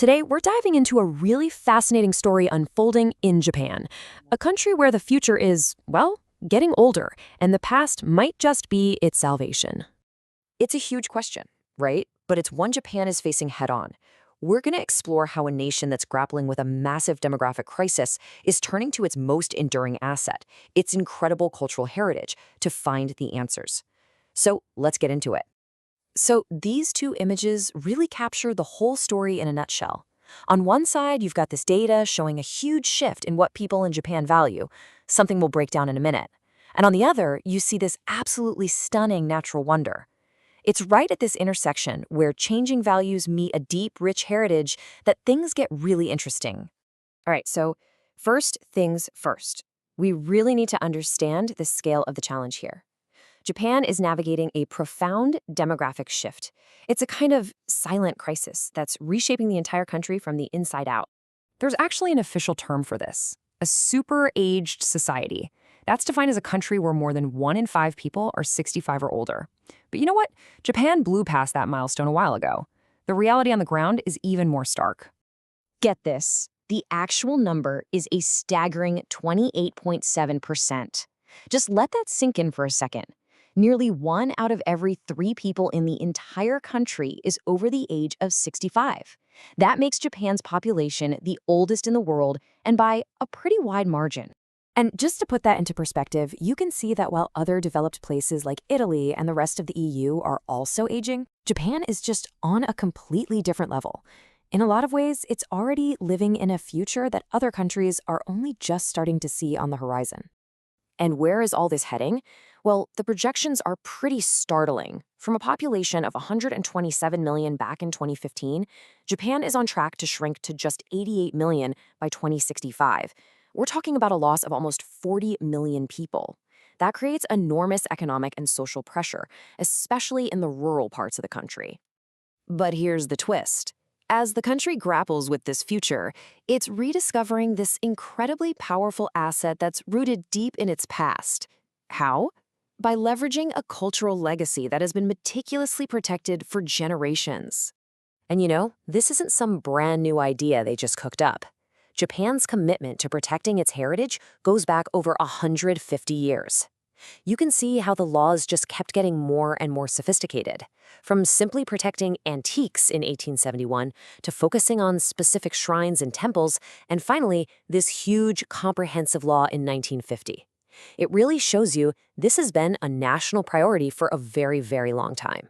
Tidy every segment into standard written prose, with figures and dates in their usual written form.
Today, we're diving into a really fascinating story unfolding in Japan, a country where the future is, well, getting older, and the past might just be its salvation. It's a huge question, right? But it's one Japan is facing head on. We're going to explore how a nation that's grappling with a massive demographic crisis is turning to its most enduring asset, its incredible cultural heritage, to find the answers. So let's get into it. So these two images really capture the whole story in a nutshell. On one side, you've got this data showing a huge shift in what people in Japan value, something we'll break down in a minute. And on the other, you see this absolutely stunning natural wonder. It's right at this intersection where changing values meet a deep, rich heritage that things get really interesting. All right, so first things first. We really need to understand the scale of the challenge here. Japan is navigating a profound demographic shift. It's a kind of silent crisis that's reshaping the entire country from the inside out. There's actually an official term for this, a super-aged society. That's defined as a country where more than 1 in 5 people are 65 or older. But you know what? Japan blew past that milestone a while ago. The reality on the ground is even more stark. Get this, the actual number is a staggering 28.7%. Just let that sink in for a second. Nearly 1 out of every 3 people in the entire country is over the age of 65. That makes Japan's population the oldest in the world, and by a pretty wide margin. And just to put that into perspective, you can see that while other developed places like Italy and the rest of the EU are also aging, Japan is just on a completely different level. In a lot of ways, it's already living in a future that other countries are only just starting to see on the horizon. And where is all this heading? Well, the projections are pretty startling. From a population of 127 million back in 2015, Japan is on track to shrink to just 88 million by 2065. We're talking about a loss of almost 40 million people. That creates enormous economic and social pressure, especially in the rural parts of the country. But here's the twist. As the country grapples with this future, it's rediscovering this incredibly powerful asset that's rooted deep in its past. How? By leveraging a cultural legacy that has been meticulously protected for generations. And you know, this isn't some brand new idea they just cooked up. Japan's commitment to protecting its heritage goes back over 150 years. You can see how the laws just kept getting more and more sophisticated, from simply protecting antiques in 1871 to focusing on specific shrines and temples, and finally, this huge comprehensive law in 1950. It really shows you this has been a national priority for a very, very long time.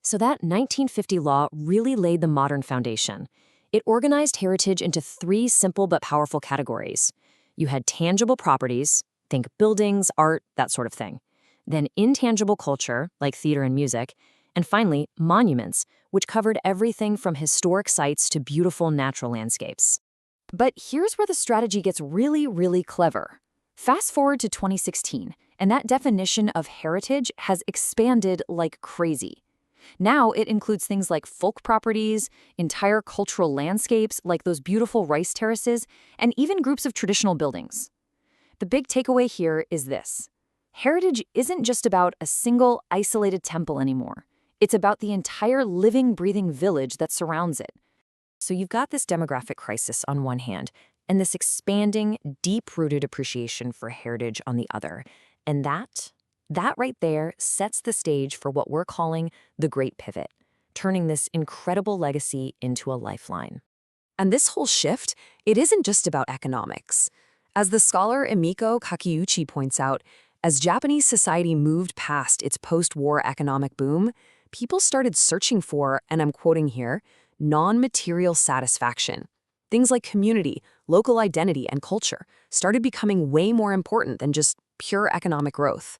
So that 1950 law really laid the modern foundation. It organized heritage into 3 simple but powerful categories. You had tangible properties, think buildings, art, that sort of thing. Then intangible culture, like theater and music. And finally, monuments, which covered everything from historic sites to beautiful natural landscapes. But here's where the strategy gets really, really clever. Fast forward to 2016, and that definition of heritage has expanded like crazy. Now it includes things like folk properties, entire cultural landscapes like those beautiful rice terraces, and even groups of traditional buildings. The big takeaway here is this. Heritage isn't just about a single, isolated temple anymore. It's about the entire living, breathing village that surrounds it. So you've got this demographic crisis on one hand, and this expanding, deep-rooted appreciation for heritage on the other. And that right there sets the stage for what we're calling the Great Pivot, turning this incredible legacy into a lifeline. And this whole shift, it isn't just about economics. As the scholar Emiko Kakiuchi points out, as Japanese society moved past its post-war economic boom, people started searching for, and I'm quoting here, non-material satisfaction. Things like community, local identity, and culture started becoming way more important than just pure economic growth.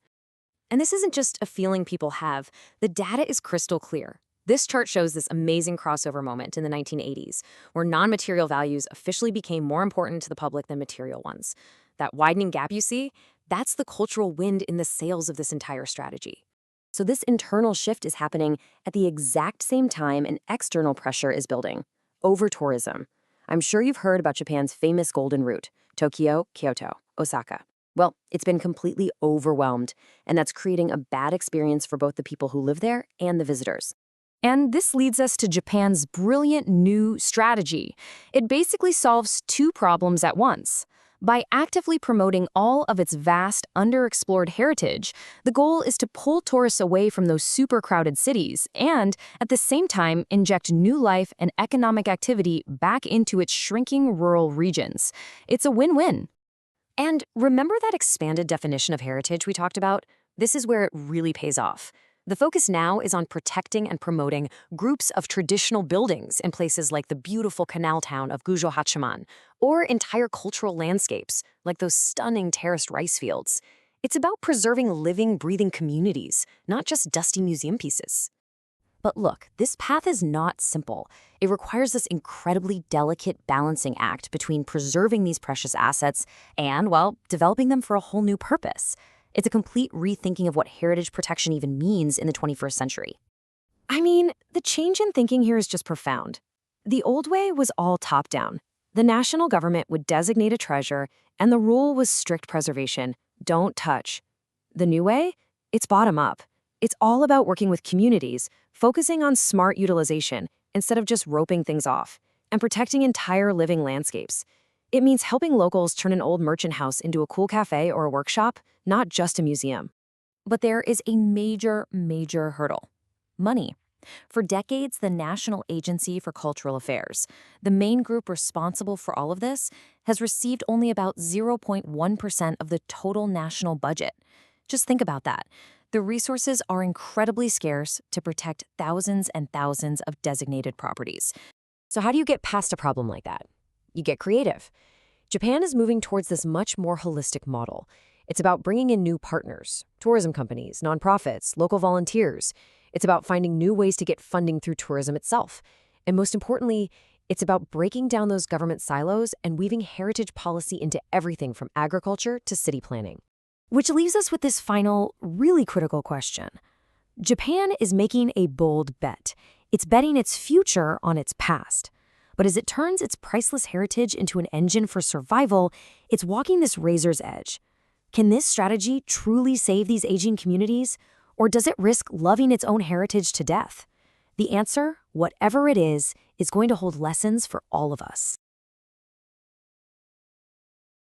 And this isn't just a feeling people have. The data is crystal clear. This chart shows this amazing crossover moment in the 1980s, where non-material values officially became more important to the public than material ones. That widening gap you see, that's the cultural wind in the sails of this entire strategy. So this internal shift is happening at the exact same time an external pressure is building, overtourism. I'm sure you've heard about Japan's famous Golden Route, Tokyo, Kyoto, Osaka. Well, it's been completely overwhelmed, and that's creating a bad experience for both the people who live there and the visitors. And this leads us to Japan's brilliant new strategy. It basically solves two problems at once. By actively promoting all of its vast, underexplored heritage, the goal is to pull tourists away from those super crowded cities and, at the same time, inject new life and economic activity back into its shrinking rural regions. It's a win-win. And remember that expanded definition of heritage we talked about? This is where it really pays off. The focus now is on protecting and promoting groups of traditional buildings in places like the beautiful canal town of Gujo Hachiman, or entire cultural landscapes like those stunning terraced rice fields. It's about preserving living, breathing communities, not just dusty museum pieces. But look, this path is not simple. It requires this incredibly delicate balancing act between preserving these precious assets and, well, developing them for a whole new purpose. It's a complete rethinking of what heritage protection even means in the 21st century. I mean, the change in thinking here is just profound. The old way was all top-down. The national government would designate a treasure, and the rule was strict preservation. Don't touch. The new way? It's bottom-up. It's all about working with communities, focusing on smart utilization instead of just roping things off, and protecting entire living landscapes. It means helping locals turn an old merchant house into a cool cafe or a workshop, not just a museum. But there is a major, major hurdle: money. For decades, the National Agency for Cultural Affairs, the main group responsible for all of this, has received only about 0.1% of the total national budget. Just think about that. The resources are incredibly scarce to protect thousands and thousands of designated properties. So how do you get past a problem like that? You get creative. Japan is moving towards this much more holistic model. It's about bringing in new partners, tourism companies, nonprofits, local volunteers. It's about finding new ways to get funding through tourism itself. And most importantly, it's about breaking down those government silos and weaving heritage policy into everything from agriculture to city planning. Which leaves us with this final, really critical question. Japan is making a bold bet. It's betting its future on its past. But as it turns its priceless heritage into an engine for survival, it's walking this razor's edge. Can this strategy truly save these aging communities? Or does it risk loving its own heritage to death? The answer, whatever it is going to hold lessons for all of us.